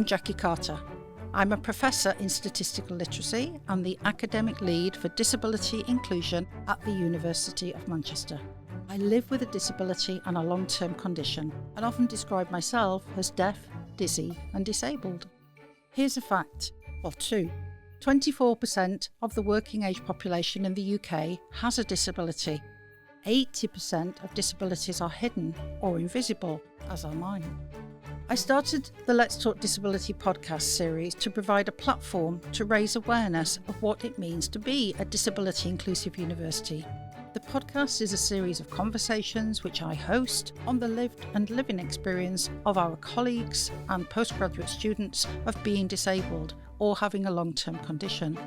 Jackie Carter. I'm a professor in statistical literacy and the academic lead for disability inclusion at the University of Manchester. I live with a disability and a long-term condition and often describe myself as deaf, dizzy and disabled. Here's a fact, or two. 24% of the working age population in the UK has a disability. 80% of disabilities are hidden or invisible, as are mine. I started the Let's Talk Disability podcast series to provide a platform to raise awareness of what it means to be a disability inclusive university. The podcast is a series of conversations which I host on the lived and living experience of our colleagues and postgraduate students of being disabled or having a long-term condition.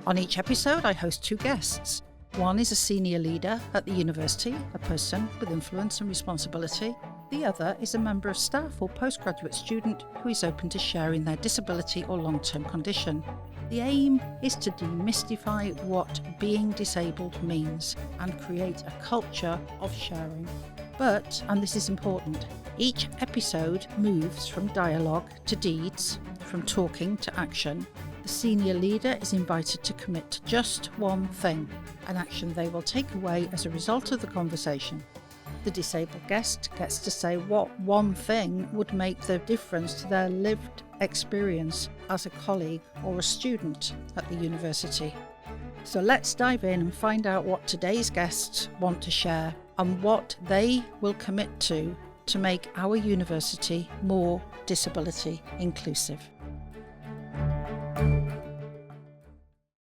On each episode, I host two guests. One is a senior leader at the university, a person with influence and responsibility. The other is a member of staff or postgraduate student who is open to sharing their disability or long-term condition. The aim is to demystify what being disabled means and create a culture of sharing. But, and this is important, each episode moves from dialogue to deeds, from talking to action. The senior leader is invited to commit to just one thing, an action they will take away as a result of the conversation. The disabled guest gets to say what one thing would make the difference to their lived experience as a colleague or a student at the university. So let's dive in and find out what today's guests want to share and what they will commit to make our university more disability inclusive.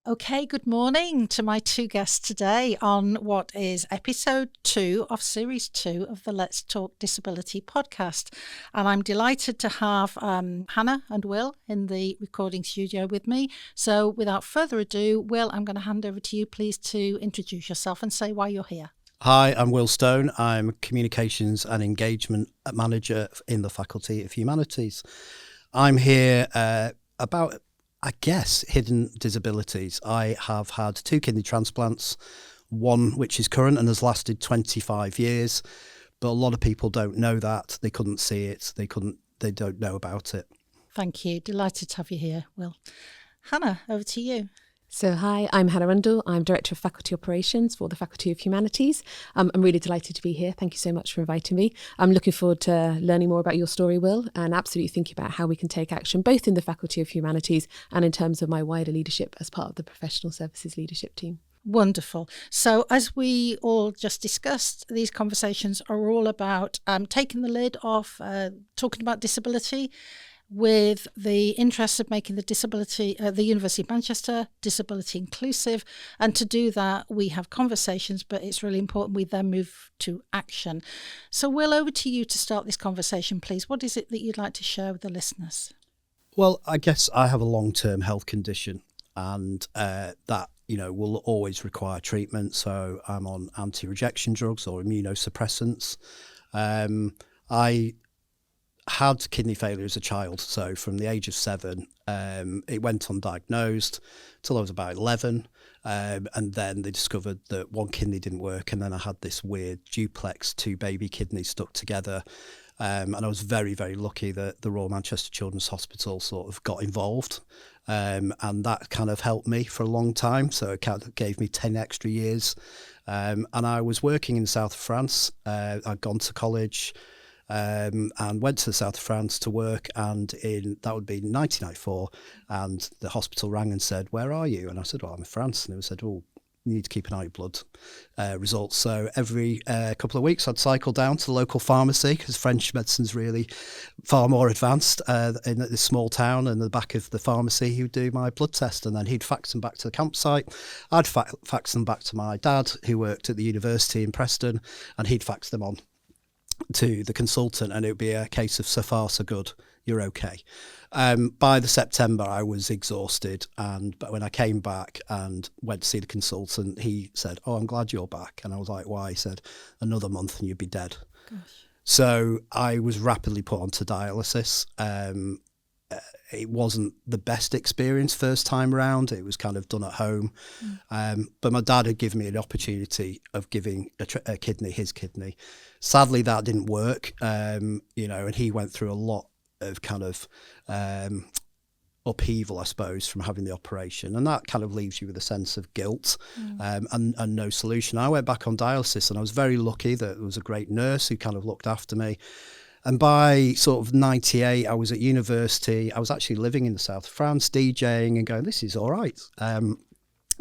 Okay, good morning to my two guests today on what is episode 2 of series 2 of the Let's Talk Disability podcast. And I'm delighted to have Hannah and Will in the recording studio with me. So without further ado, Will, I'm going to hand over to you, please, to introduce yourself and say why you're here. Hi, I'm Will Stone. I'm a Communications and Engagement Manager in the Faculty of Humanities. I'm here about hidden disabilities. I have had 2 kidney transplants, one which is current and has lasted 25 years, but a lot of people don't know that. They couldn't see it. They don't know about it. Thank you. Delighted to have you here, Will. Hannah, over to you. So hi, I'm Hannah Rundle. I'm Director of Faculty Operations for the Faculty of Humanities. I'm really delighted to be here. Thank you so much for inviting me. I'm looking forward to learning more about your story, Will, and absolutely thinking about how we can take action both in the Faculty of Humanities and in terms of my wider leadership as part of the Professional Services Leadership team. Wonderful. So as we all just discussed, these conversations are all about taking the lid off, talking about disability, with the interest of making the University of Manchester disability inclusive. And to do that, we have conversations, but it's really important we then move to action. So Will, over to you to start this conversation, please. What is it that you'd like to share with the listeners? Well, I guess I have a long-term health condition and that, will always require treatment. So I'm on anti-rejection drugs or immunosuppressants. I had kidney failure as a child, so from the age of 7 it went undiagnosed till I was about 11, and then they discovered that one kidney didn't work, and then I had this weird duplex 2 baby kidneys stuck together, and I was very, very lucky that the Royal Manchester Children's Hospital sort of got involved, and that kind of helped me for a long time, so it kind of gave me 10 extra years, and I was working in the south of France. I'd gone to college and went to the south of France to work, and that would be 1994, and the hospital rang and said, "Where are you?" And I said, "Well, I'm in France." And they said, "Oh, you need to keep an eye on your blood results." So every couple of weeks I'd cycle down to the local pharmacy, because French medicine's really far more advanced in this small town, and in the back of the pharmacy he would do my blood test, and then he'd fax them back to the campsite. I'd fax them back to my dad, who worked at the university in Preston, and he'd fax them on to the consultant, and it would be a case of so far so good, you're okay. By the September I was exhausted, but when I came back and went to see the consultant, he said, "Oh, I'm glad you're back." And I was like, "Why?" He said, "Another month and you'd be dead." Gosh. So I was rapidly put onto dialysis. It wasn't the best experience first time around. It was kind of done at home. But my dad had given me an opportunity of giving a kidney, his kidney. Sadly, that didn't work, and he went through a lot of kind of upheaval, I suppose, from having the operation, and that kind of leaves you with a sense of guilt and no solution. I went back on dialysis, and I was very lucky that there was a great nurse who kind of looked after me. And by sort of 98, I was at university. I was actually living in the south of France, DJing and going, this is all right.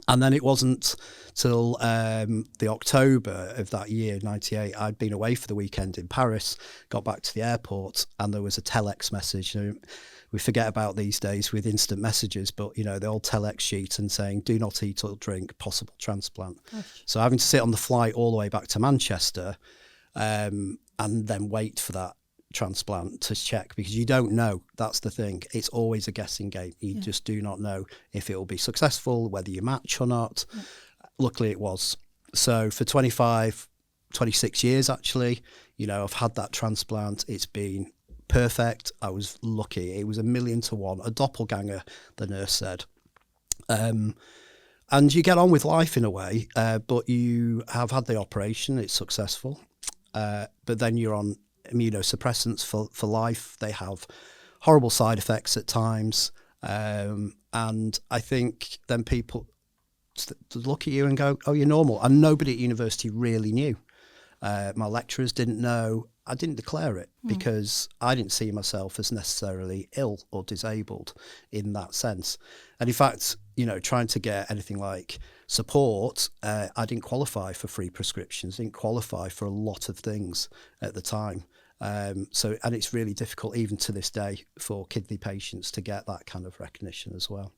And then it wasn't till the October of that year, 98, I'd been away for the weekend in Paris, got back to the airport, and there was a telex message. You know, we forget about these days with instant messages, but, you know, the old telex sheet and saying, do not eat or drink, possible transplant. Gosh. So having to sit on the flight all the way back to Manchester and then wait for that transplant to check, because you don't know. That's the thing. It's always a guessing game. You just do not know if it will be successful, whether you match or not. Luckily it was. So for 26 years actually, you know, I've had that transplant. It's been perfect. I was lucky. It was 1,000,000 to 1, a doppelganger, the nurse said. And you get on with life in a way, but you have had the operation, it's successful, but then you're on immunosuppressants for life. They have horrible side effects at times, and I think then people look at you and go, oh, you're normal. And nobody at university really knew. My lecturers didn't know. I didn't declare it because I didn't see myself as necessarily ill or disabled in that sense. And in fact, you know, trying to get anything like support, I didn't qualify for free prescriptions, didn't qualify for a lot of things at the time. And it's really difficult even to this day for kidney patients to get that kind of recognition as well.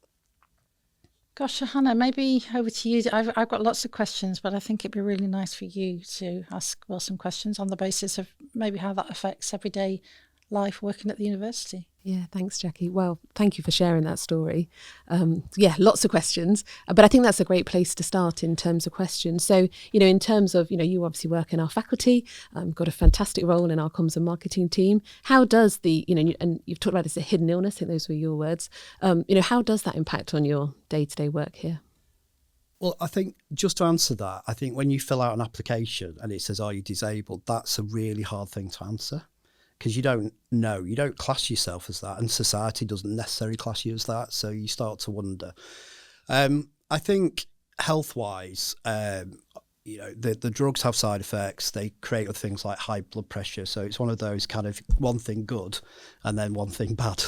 Gosh, Hannah, maybe over to you. I've got lots of questions, but I think it'd be really nice for you to ask Will some questions on the basis of maybe how that affects everyday life working at the university. Yeah, thanks, Jackie. Well, thank you for sharing that story. Lots of questions, but I think that's a great place to start in terms of questions. So, you know, in terms of, you know, you obviously work in our faculty, got a fantastic role in our comms and marketing team. How does the, you know, and you've talked about this, a hidden illness, I think those were your words, you know, how does that impact on your day-to-day work here? Well, I think just to answer that, I think when you fill out an application and it says, are you disabled? That's a really hard thing to answer. Because you don't know, you don't class yourself as that, and society doesn't necessarily class you as that, so you start to wonder. I think health-wise, you know, the drugs have side effects. They create other things like high blood pressure, so it's one of those kind of one thing good and then one thing bad.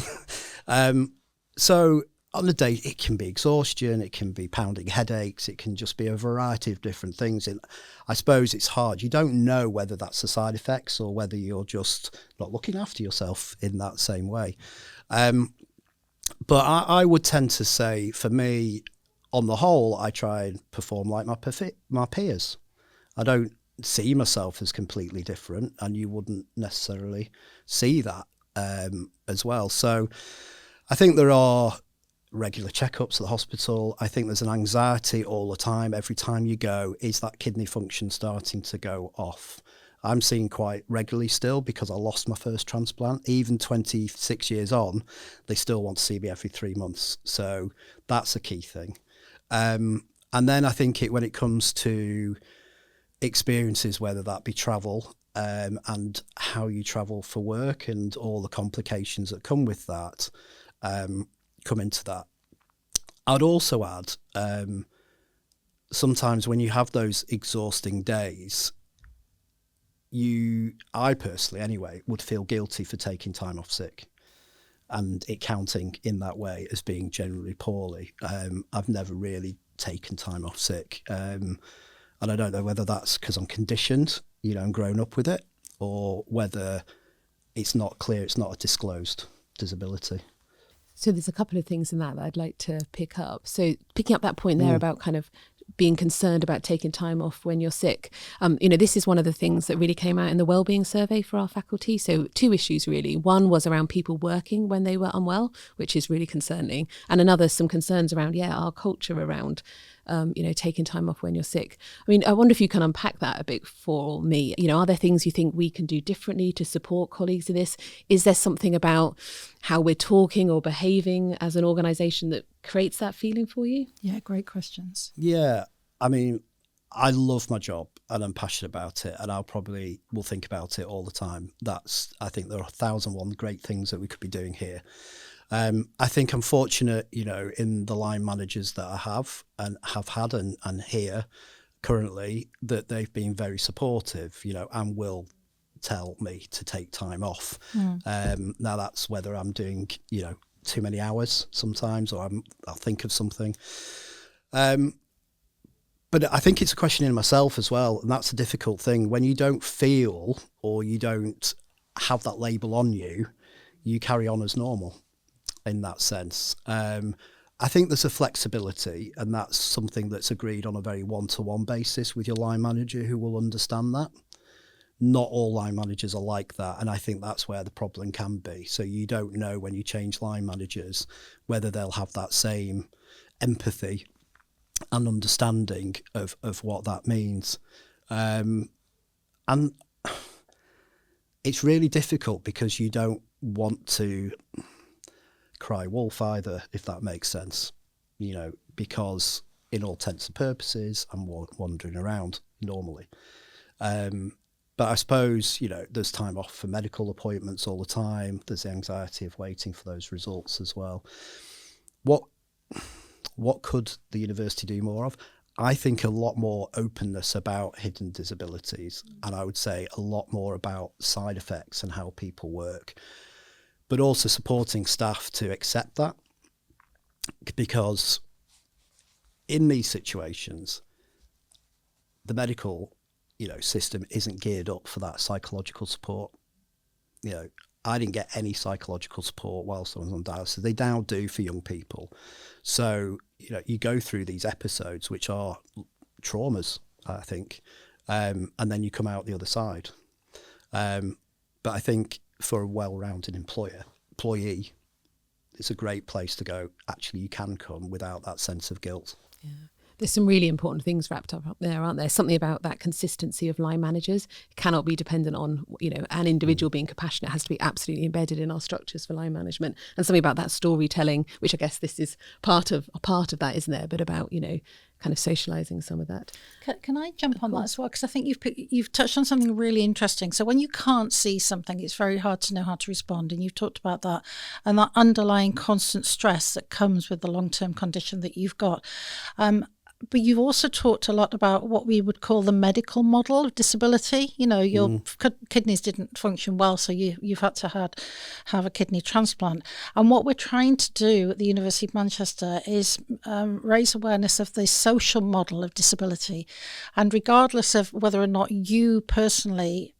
So on the day, it can be exhaustion, it can be pounding headaches, it can just be a variety of different things. And I suppose it's hard. You don't know whether that's the side effects or whether you're just not looking after yourself in that same way. But I would tend to say, for me, on the whole, I try and perform like my peers. I don't see myself as completely different, and you wouldn't necessarily see that as well. So I think there are regular checkups at the hospital. I think there's an anxiety all the time. Every time you go, is that kidney function starting to go off? I'm seeing quite regularly still, because I lost my first transplant. Even 26 years on, they still want to see me every 3 months. So that's a key thing. And then I think when it comes to experiences, whether that be travel and how you travel for work and all the complications that come with that, come into that. I'd also add, sometimes when you have those exhausting days, I personally anyway, would feel guilty for taking time off sick and it counting in that way as being generally poorly. I've never really taken time off sick. And I don't know whether that's because I'm conditioned, you know, and grown up with it, or whether it's not clear, it's not a disclosed disability. So there's a couple of things in that I'd like to pick up. So picking up that point there about kind of being concerned about taking time off when you're sick. You know, this is one of the things that really came out in the wellbeing survey for our faculty. So 2 issues really. One was around people working when they were unwell, which is really concerning. And another, some concerns around, our culture around, you know, taking time off when you're sick. I mean, I wonder if you can unpack that a bit for me. You know, are there things you think we can do differently to support colleagues in this? Is there something about how we're talking or behaving as an organisation that creates that feeling for you? Yeah, great questions. Yeah, I mean, I love my job and I'm passionate about it, and I'll probably will think about it all the time. I think there are 1,001 great things that we could be doing here. I think I'm fortunate, in the line managers that I have and have had and here currently, that they've been very supportive, and will tell me to take time off. Now that's whether I'm doing, too many hours sometimes, or I'll think of something. But I think it's a question in myself as well, and that's a difficult thing. When you don't feel or you don't have that label on you, you carry on as normal in that sense. I think there's a flexibility, and that's something that's agreed on a very one-to-one basis with your line manager, who will understand that. Not all line managers are like that, and I think that's where the problem can be. So you don't know when you change line managers whether they'll have that same empathy and understanding of what that means. And it's really difficult because you don't want to cry wolf either, if that makes sense, because in all intents and purposes, I'm wandering around normally. But I suppose, there's time off for medical appointments all the time. There's the anxiety of waiting for those results as well. What could the university do more of? I think a lot more openness about hidden disabilities, and I would say a lot more about side effects and how people work, but also supporting staff to accept that, because in these situations, the medical, system isn't geared up for that psychological support. I didn't get any psychological support whilst I was on dialysis. They now do for young people. So, you go through these episodes, which are traumas, I think, and then you come out the other side. But I think for a well-rounded employee, it's a great place to go. Actually, you can come without that sense of guilt. Yeah. There's some really important things wrapped up there, aren't there? Something about that consistency of line managers cannot be dependent on, an individual being compassionate. It has to be absolutely embedded in our structures for line management. And something about that storytelling, which I guess this is part of that, isn't there? But about, kind of socialising some of that. Can I jump on that as well? Because I think you've touched on something really interesting. So when you can't see something, it's very hard to know how to respond. And you've talked about that and that underlying constant stress that comes with the long-term condition that you've got. But you've also talked a lot about what we would call the medical model of disability. Your kidneys didn't function well, so you've had to have a kidney transplant. And what we're trying to do at the University of Manchester is raise awareness of the social model of disability. And regardless of whether or not you personally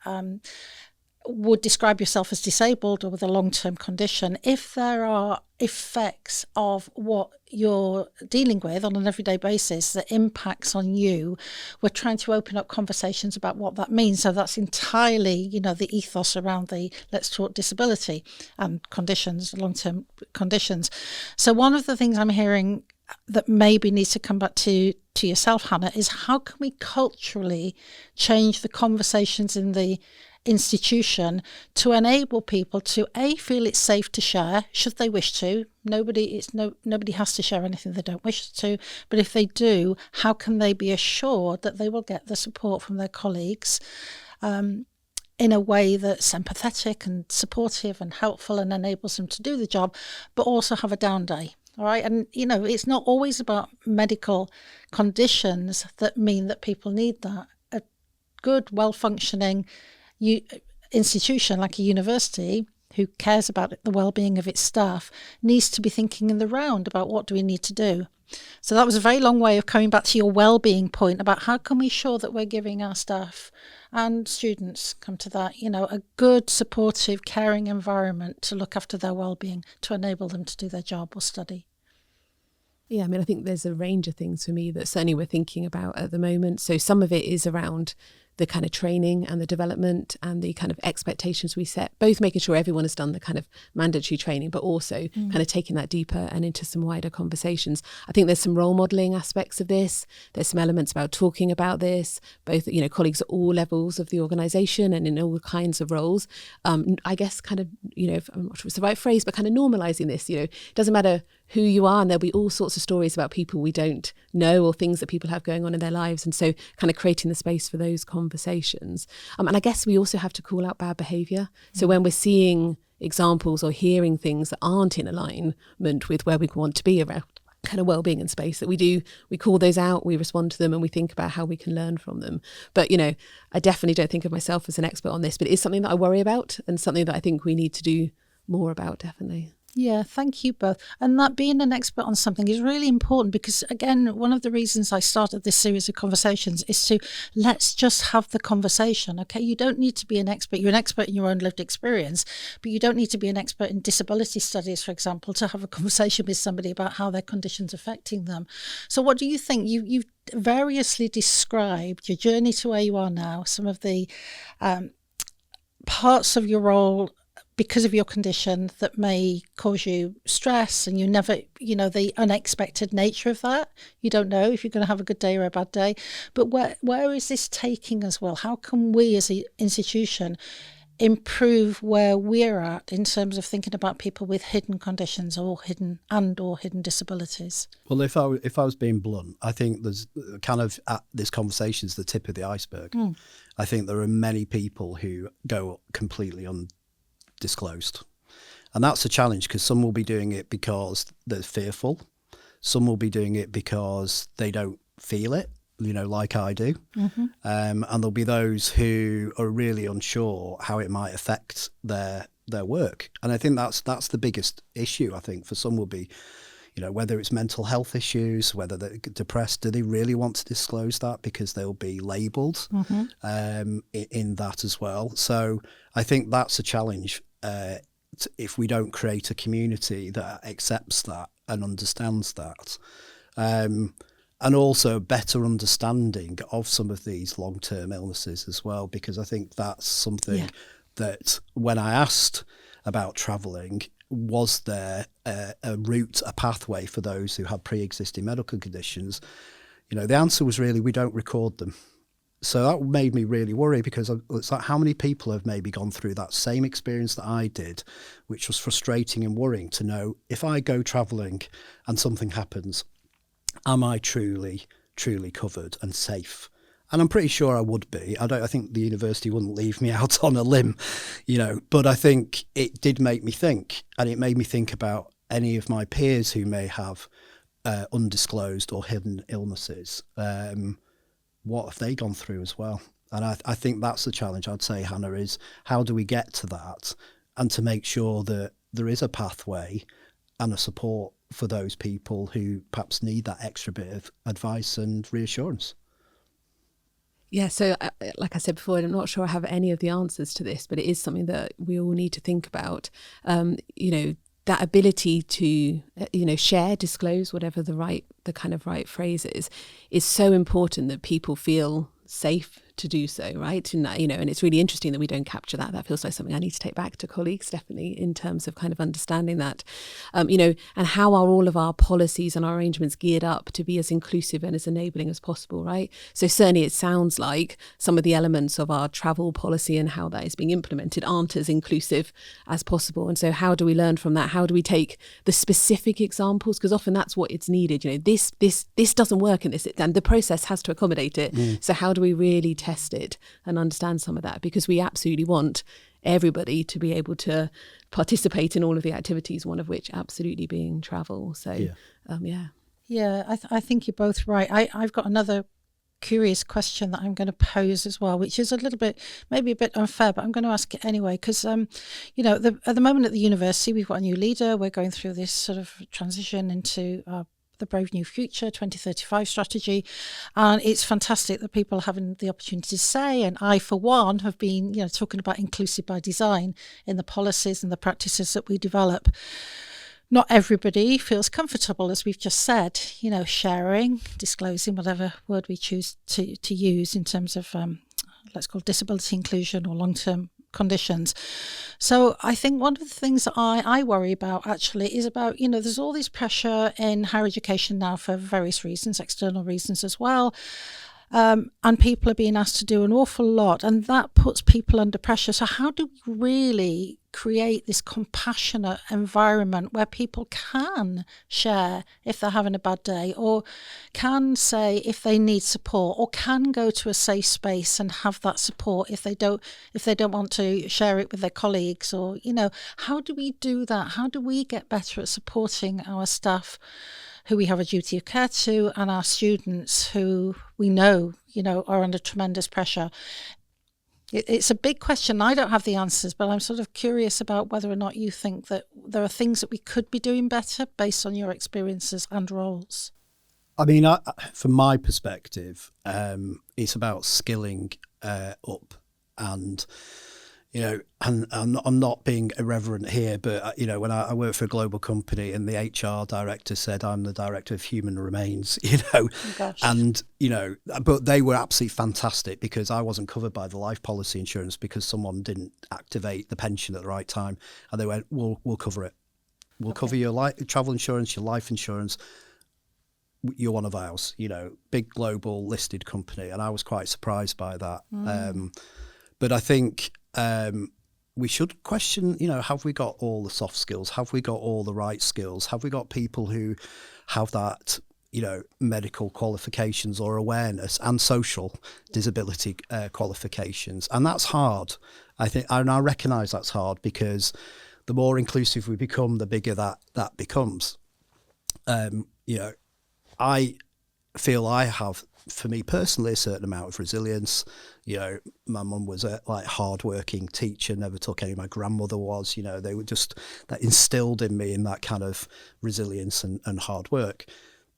would describe yourself as disabled or with a long-term condition, if there are effects of what you're dealing with on an everyday basis that impacts on you, we're trying to open up conversations about what that means. So that's entirely, the ethos around the let's talk disability and conditions, long-term conditions. So one of the things I'm hearing that maybe needs to come back to yourself, Hannah, is how can we culturally change the conversations in the institution to enable people to feel it's safe to share should they wish to. Nobody has to share anything they don't wish to, but if they do, how can they be assured that they will get the support from their colleagues in a way that's empathetic and supportive and helpful and enables them to do the job, but also have a down day. All right. And, it's not always about medical conditions that mean that people need that. A good, well-functioning institution like a university who cares about the well-being of its staff needs to be thinking in the round about what do we need to do. So that was a very long way of coming back to your well-being point about how can we ensure that we're giving our staff and students, come to that, a good, supportive, caring environment to look after their well-being to enable them to do their job or study. Yeah, I think there's a range of things for me that certainly we're thinking about at the moment. So some of it is around the kind of training and the development and the kind of expectations we set, both making sure everyone has done the kind of mandatory training, but also kind of taking that deeper and into some wider conversations. I think there's some role modelling aspects of this. There's some elements about talking about this, both, colleagues at all levels of the organisation and in all kinds of roles. I guess kind of, I'm not sure it's the right phrase, but kind of normalising this, it doesn't matter who you are, and there'll be all sorts of stories about people we don't know or things that people have going on in their lives, and so kind of creating the space for those conversations. And I guess we also have to call out bad behaviour. So when we're seeing examples or hearing things that aren't in alignment with where we want to be around kind of well-being and space, that we call those out, we respond to them, and we think about how we can learn from them. But I definitely don't think of myself as an expert on this, but it is something that I worry about and something that I think we need to do more about, definitely. Yeah, thank you both. And that being an expert on something is really important because, again, one of the reasons I started this series of conversations is to let's just have the conversation, okay? You don't need to be an expert. You're an expert in your own lived experience, but you don't need to be an expert in disability studies, for example, to have a conversation with somebody about how their condition's affecting them. So what do you think? You've variously described your journey to where you are now, some of the parts of your role because of your condition that may cause you stress, and you never, the unexpected nature of that. You don't know if you're going to have a good day or a bad day. But where is this taking us? Well, how can we as an institution improve where we're at in terms of thinking about people with hidden conditions or hidden disabilities? Well, if I was being blunt, I think there's kind of this conversation is the tip of the iceberg. I think there are many people who go completely undisclosed, and that's a challenge because some will be doing it because they're fearful, some will be doing it because they don't feel it, like I do, and there'll be those who are really unsure how it might affect their work. And I think that's the biggest issue. I think for some will be, whether it's mental health issues, whether they're depressed, do they really want to disclose that because they'll be labelled in that as well? So I think that's a challenge if we don't create a community that accepts that and understands that. And also a better understanding of some of these long-term illnesses as well, because I think that's something that when I asked about travelling, was there a route, a pathway for those who had pre-existing medical conditions? The answer was really, we don't record them. So that made me really worry, because it's like, how many people have maybe gone through that same experience that I did, which was frustrating and worrying to know, if I go travelling and something happens, am I truly covered and safe? And I'm pretty sure I would be. I think the university wouldn't leave me out on a limb, but I think it did make me think, and it made me think about any of my peers who may have undisclosed or hidden illnesses. What have they gone through as well? And I think that's the challenge, I'd say, Hannah, is how do we get to that, and to make sure that there is a pathway and a support for those people who perhaps need that extra bit of advice and reassurance. Yeah, so like I said before, I'm not sure I have any of the answers to this, but it is something that we all need to think about. That ability to, share, disclose, whatever the kind of right phrase is so important, that people feel safe to do so, right? And and it's really interesting that we don't capture that. That feels like something I need to take back to colleagues, definitely, in terms of kind of understanding that, and how are all of our policies and our arrangements geared up to be as inclusive and as enabling as possible, right? So certainly it sounds like some of the elements of our travel policy and how that is being implemented aren't as inclusive as possible. And so how do we learn from that? How do we take the specific examples? Because often that's what it's needed. This doesn't work in this, and the process has to accommodate it. So how do we really test it and understand some of that? Because we absolutely want everybody to be able to participate in all of the activities, one of which absolutely being travel. So I think you're both right. I've got another curious question that I'm going to pose as well, which is maybe a bit unfair, but I'm going to ask it anyway, because at the moment at the university we've got a new leader. We're going through this sort of transition into the Brave New Future 2035 strategy, and it's fantastic that people are having the opportunity to say, and I for one have been talking about inclusive by design in the policies and the practices that we develop. Not everybody feels comfortable, as we've just said, sharing, disclosing, whatever word we choose to use in terms of let's call disability inclusion or long-term conditions. So I think one of the things that I worry about actually is about, there's all this pressure in higher education now for various reasons, external reasons as well. And people are being asked to do an awful lot, and that puts people under pressure. So how do we really create this compassionate environment where people can share if they're having a bad day, or can say if they need support, or can go to a safe space and have that support if they don't want to share it with their colleagues? Or how do we do that? How do we get better at supporting our staff who we have a duty of care to, and our students who we know are under tremendous pressure? It's a big question. I don't have the answers, but I'm sort of curious about whether or not you think that there are things that we could be doing better based on your experiences and roles. I mean, from my perspective, it's about skilling up, and and I'm not being irreverent here, but when I worked for a global company and the HR director said I'm the director of human remains, Oh, gosh. and but they were absolutely fantastic, because I wasn't covered by the life policy insurance because someone didn't activate the pension at the right time, and they went, we'll cover it, we'll cover your travel insurance, your life insurance. You're one of ours, big global listed company, and I was quite surprised by that. But I think we should question, have we got all the soft skills? Have we got all the right skills? Have we got people who have that, medical qualifications or awareness and social disability qualifications? And that's hard, I think, and I recognise that's hard, because the more inclusive we become, the bigger that becomes. I feel I have, for me personally, a certain amount of resilience. My mum was a hard-working teacher, never took any. My grandmother was, they were just, that instilled in me in that kind of resilience and hard work.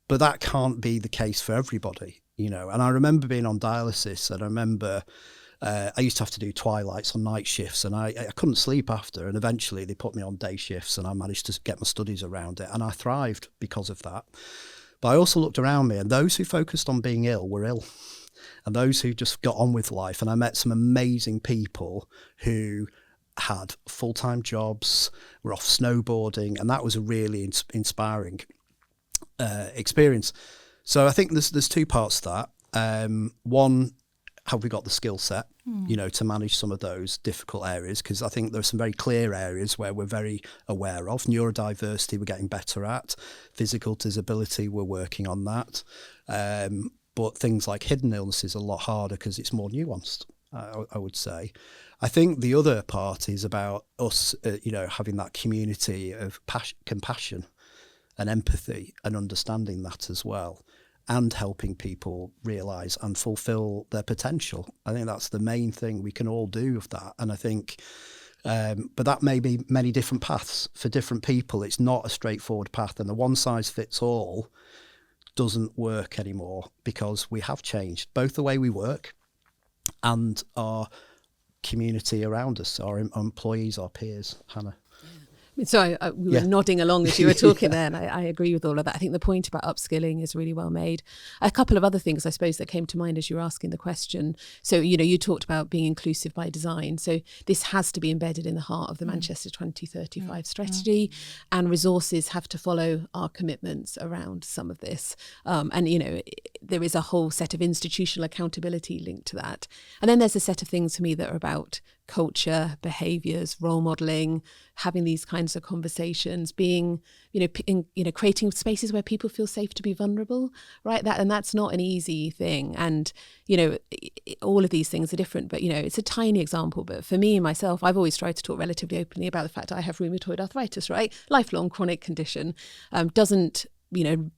But that can't be the case for everybody, And I remember being on dialysis, and I remember I used to have to do twilights on night shifts, and I couldn't sleep after, and eventually they put me on day shifts, and I managed to get my studies around it, and I thrived because of that. But I also looked around me, and those who focused on being ill were ill, and those who just got on with life. And I met some amazing people who had full-time jobs, were off snowboarding, and that was a really inspiring experience. So I think there's two parts to that. One, have we got the skill set, to manage some of those difficult areas? Because I think there are some very clear areas where we're very aware of. Neurodiversity, we're getting better at. Physical disability, we're working on that. But things like hidden illnesses are a lot harder because it's more nuanced, I would say. I think the other part is about us, having that community of compassion and empathy and understanding that as well, and helping people realise and fulfil their potential. I think that's the main thing we can all do of that. And I think, but that may be many different paths for different people. It's not a straightforward path, and the one size fits all doesn't work anymore, because we have changed both the way we work and our community around us, our employees, our peers. Hannah? So we were nodding along as you were talking there, and I agree with all of that. I think the point about upskilling is really well made. A couple of other things, I suppose, that came to mind as you were asking the question. So, you talked about being inclusive by design. So this has to be embedded in the heart of the Manchester 2035 strategy, and resources have to follow our commitments around some of this. And, there is a whole set of institutional accountability linked to that. And then there's a set of things for me that are about culture, behaviours, role modelling, having these kinds of conversations, being, creating spaces where people feel safe to be vulnerable, right? That's not an easy thing. And, all of these things are different, but, it's a tiny example. But for me, myself, I've always tried to talk relatively openly about the fact that I have rheumatoid arthritis, right? Lifelong chronic condition, doesn't,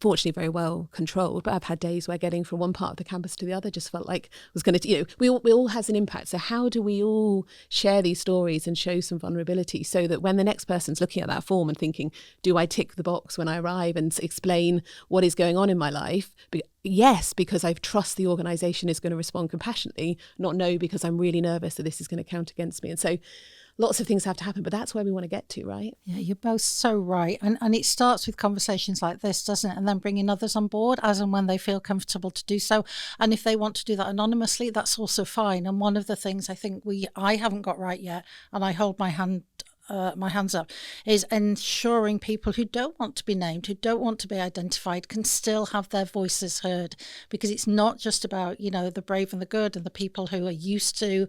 fortunately very well controlled, but I've had days where getting from one part of the campus to the other just felt like was going to, we all has an impact. So how do we all share these stories and show some vulnerability, so that when the next person's looking at that form and thinking, do I tick the box when I arrive and explain what is going on in my life? Yes, because I trust the organisation is going to respond compassionately, not no, because I'm really nervous that this is going to count against me. And so lots of things have to happen, but that's where we want to get to, right? Yeah, you're both so right. And it starts with conversations like this, doesn't it? And then bringing others on board as and when they feel comfortable to do so. And if they want to do that anonymously, that's also fine. And one of the things I think I haven't got right yet, and I hold my hands up, is ensuring people who don't want to be named, who don't want to be identified, can still have their voices heard, because it's not just about, the brave and the good and the people who are used to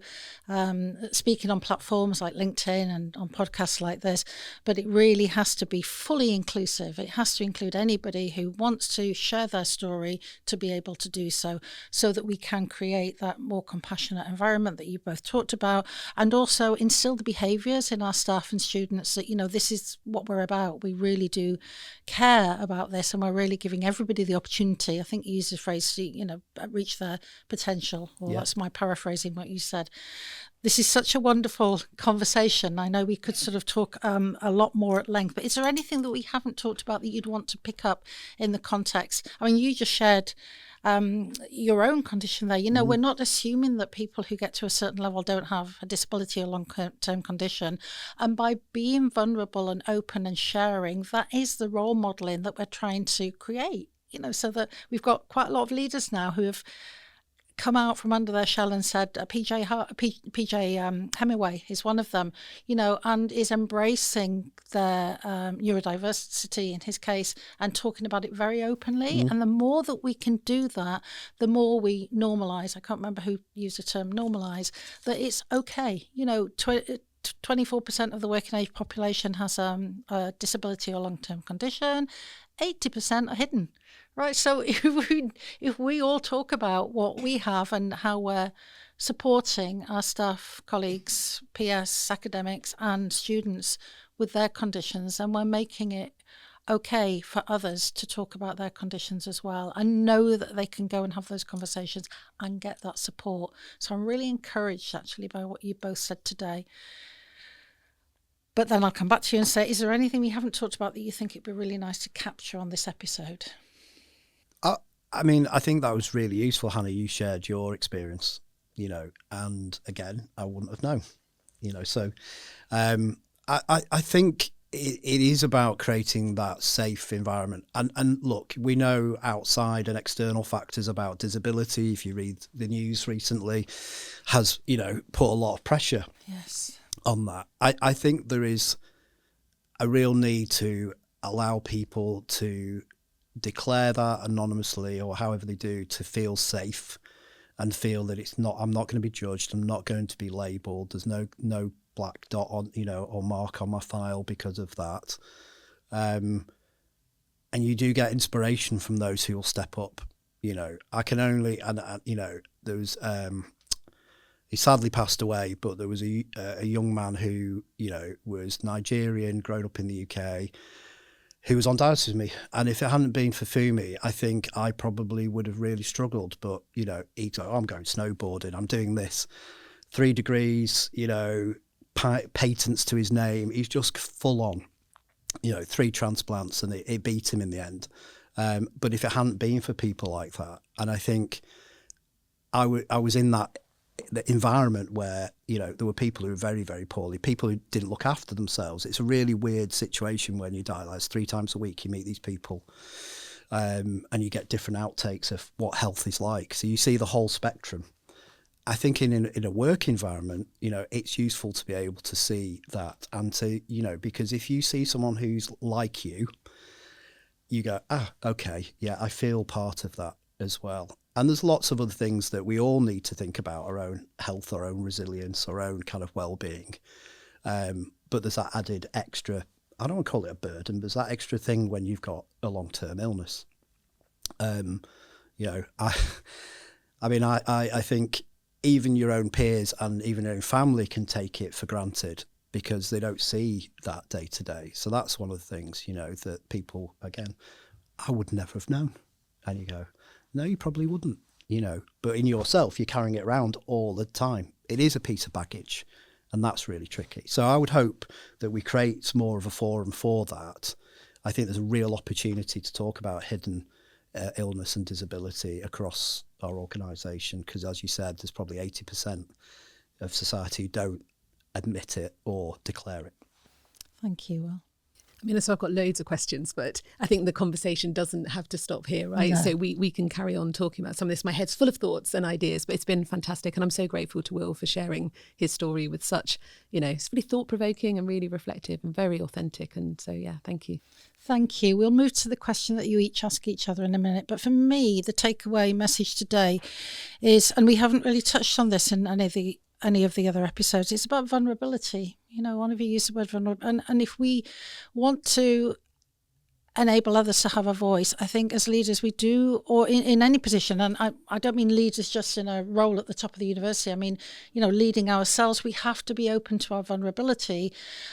speaking on platforms like LinkedIn and on podcasts like this, but it really has to be fully inclusive. It has to include anybody who wants to share their story to be able to do so that we can create that more compassionate environment that you both talked about, and also instill the behaviours in our staff and students that, this is what we're about. We really do care about this, and we're really giving everybody the opportunity. I think you used the phrase, reach their potential, or that's my paraphrasing what you said. This is such a wonderful conversation. I know we could sort of talk a lot more at length, but is there anything that we haven't talked about that you'd want to pick up in the context? I mean, you just shared your own condition there. We're not assuming that people who get to a certain level don't have a disability or long-term condition. And by being vulnerable and open and sharing, that is the role modelling that we're trying to create, so that we've got quite a lot of leaders now who have come out from under their shell and said, PJ Hemingway is one of them, and is embracing their neurodiversity in his case and talking about it very openly. And the more that we can do that, the more we normalise. I can't remember who used the term normalise, that it's okay. 24% of the working age population has a disability or long-term condition. 80% are hidden. Right, so if we all talk about what we have and how we're supporting our staff, colleagues, PS, academics and students with their conditions, and we're making it okay for others to talk about their conditions as well and know that they can go and have those conversations and get that support. So I'm really encouraged actually by what you both said today. But then I'll come back to you and say, is there anything we haven't talked about that you think it'd be really nice to capture on this episode? I mean, I think that was really useful, Hannah. You shared your experience, and again, I wouldn't have known, So I think it is about creating that safe environment. And look, we know outside and external factors about disability, if you read the news recently, has, put a lot of pressure on that. I think there is a real need to allow people to declare that anonymously or however they do, to feel safe and feel that I'm not going to be judged, I'm not going to be labelled, there's no black dot on, or mark on my file because of that. And you do get inspiration from those who will step up. I can only, there was, he sadly passed away, but there was a young man who, was Nigerian, grown up in the UK, who was on dialysis with me. And if it hadn't been for Fumi, I think I probably would have really struggled. But, he'd go, I'm going snowboarding, I'm doing this. 3 degrees, patents to his name. He's just full on, 3 transplants, and it beat him in the end. But if it hadn't been for people like that, and I think I was in that the environment where there were people who were very, very poorly, people who didn't look after themselves. It's a really weird situation when you dialyse 3 times a week. You meet these people, and you get different outtakes of what health is like. So you see the whole spectrum. I think in a work environment, it's useful to be able to see that, and to because if you see someone who's like you go, okay, yeah, I feel part of that as well. And there's lots of other things that we all need to think about, our own health, our own resilience, our own kind of well-being. But there's that added extra, I don't want to call it a burden, but there's that extra thing when you've got a long-term illness. I think even your own peers and even your own family can take it for granted because they don't see that day to day. So that's one of the things, that people, again, I would never have known. And you go, no, you probably wouldn't, but in yourself, you're carrying it around all the time. It is a piece of baggage, and that's really tricky. So I would hope that we create more of a forum for that. I think there's a real opportunity to talk about hidden illness and disability across our organisation, because as you said, there's probably 80% of society who don't admit it or declare it. Thank you, Will. I mean, so I've got loads of questions, but I think the conversation doesn't have to stop here, right? No. So we can carry on talking about some of this. My head's full of thoughts and ideas, but it's been fantastic. And I'm so grateful to Will for sharing his story with such, it's really thought-provoking and really reflective and very authentic. And so, yeah, thank you. Thank you. We'll move to the question that you each ask each other in a minute. But for me, the takeaway message today is, and we haven't really touched on this in any of the other episodes, it's about vulnerability. One of you used the word vulnerable. And if we want to enable others to have a voice, I think as leaders we do, or in any position, and I don't mean leaders just in a role at the top of the university, I mean, leading ourselves, we have to be open to our vulnerability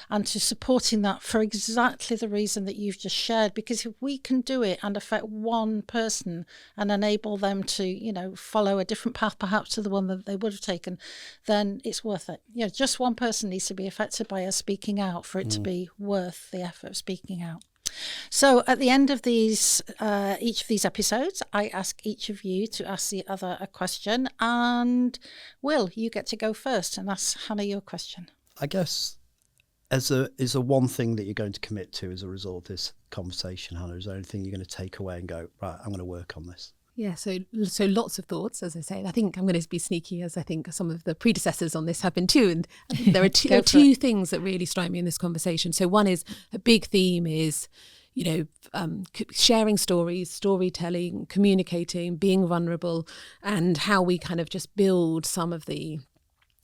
and to supporting that for exactly the reason that you've just shared. Because if we can do it and affect one person and enable them to, follow a different path perhaps to the one that they would have taken, then it's worth it. Just one person needs to be affected by us speaking out for it to be worth the effort of speaking out. So at the end of each of these episodes, I ask each of you to ask the other a question. And Will, you get to go first and ask Hannah your question. I guess is a one thing that you're going to commit to as a result of this conversation, Hannah? Is there anything you're going to take away and go, right, I'm going to work on this? Yeah, so lots of thoughts, as I say. I think I'm going to be sneaky, as I think some of the predecessors on this have been too. And I think there are two things that really strike me in this conversation. So one is, a big theme is, sharing stories, storytelling, communicating, being vulnerable, and how we kind of just build some of the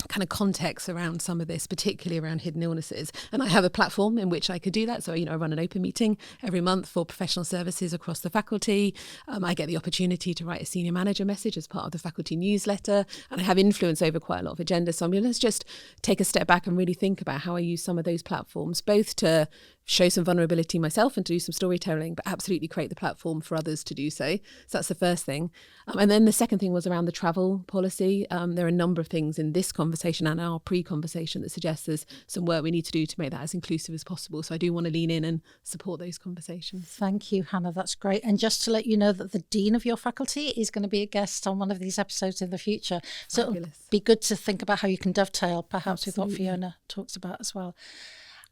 kind of context around some of this, particularly around hidden illnesses. And I have a platform in which I could do that. So, I run an open meeting every month for professional services across the faculty. I get the opportunity to write a senior manager message as part of the faculty newsletter, and I have influence over quite a lot of agendas. So let's just take a step back and really think about how I use some of those platforms, both to show some vulnerability myself and to do some storytelling, but absolutely create the platform for others to do so. So that's the first thing. And then the second thing was around the travel policy. There are a number of things in this conversation and our pre-conversation that suggests there's some work we need to do to make that as inclusive as possible. So I do want to lean in and support those conversations. Thank you, Hannah. That's great. And just to let you know that the Dean of your faculty is going to be a guest on one of these episodes in the future. So Fabulous. It'll be good to think about how you can dovetail perhaps with what Fiona talks about as well.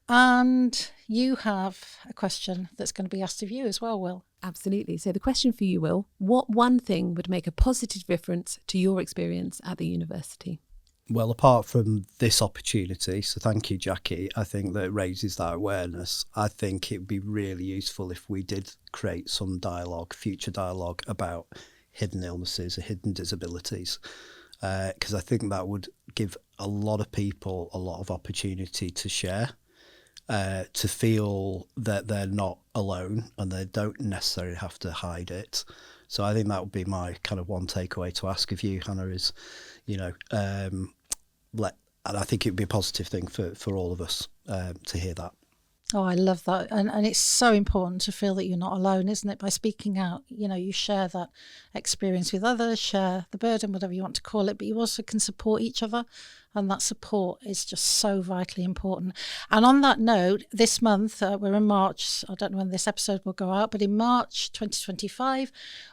And you have a question that's going to be asked of you as well, Will. Absolutely. So the question for you, Will, what one thing would make a positive difference to your experience at the university? Well, apart from this opportunity, so thank you, Jackie, I think that raises that awareness. I think it would be really useful if we did create some dialogue, future dialogue about hidden illnesses or hidden disabilities, because I think that would give a lot of people a lot of opportunity to share. To feel that they're not alone and they don't necessarily have to hide it. So I think that would be my kind of one takeaway to ask of you, Hannah, is, and I think it would be a positive thing for all of us to hear that. Oh, I love that. And it's so important to feel that you're not alone, isn't it? By speaking out, you share that experience with others, share the burden, whatever you want to call it, but you also can support each other. And that support is just so vitally important. And on that note, this month, we're in March, I don't know when this episode will go out, but in March 2025,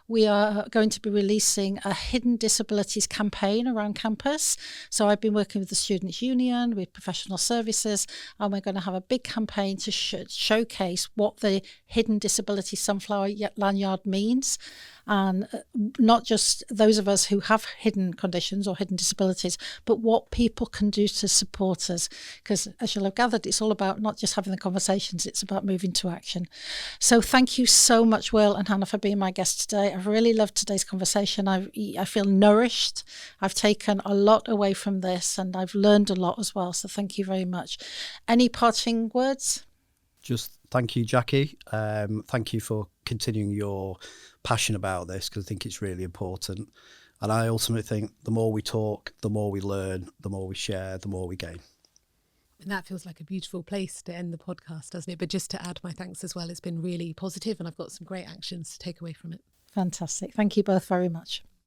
we are going to be releasing a hidden disabilities campaign around campus. So I've been working with the Students' Union, with professional services, and we're going to have a big campaign to showcase what the hidden disability sunflower lanyard means. And not just those of us who have hidden conditions or hidden disabilities, but what people can do to support us. Because as you'll have gathered, it's all about not just having the conversations, it's about moving to action. So thank you so much, Will and Hannah, for being my guest today. I've really loved today's conversation. I feel nourished. I've taken a lot away from this and I've learned a lot as well. So thank you very much. Any parting words? Just thank you, Jackie. Thank you for continuing your passion about this, because I think it's really important. And I ultimately think the more we talk, the more we learn, the more we share, the more we gain. And that feels like a beautiful place to end the podcast, doesn't it? But just to add my thanks as well, it's been really positive and I've got some great actions to take away from it. Fantastic. Thank you both very much.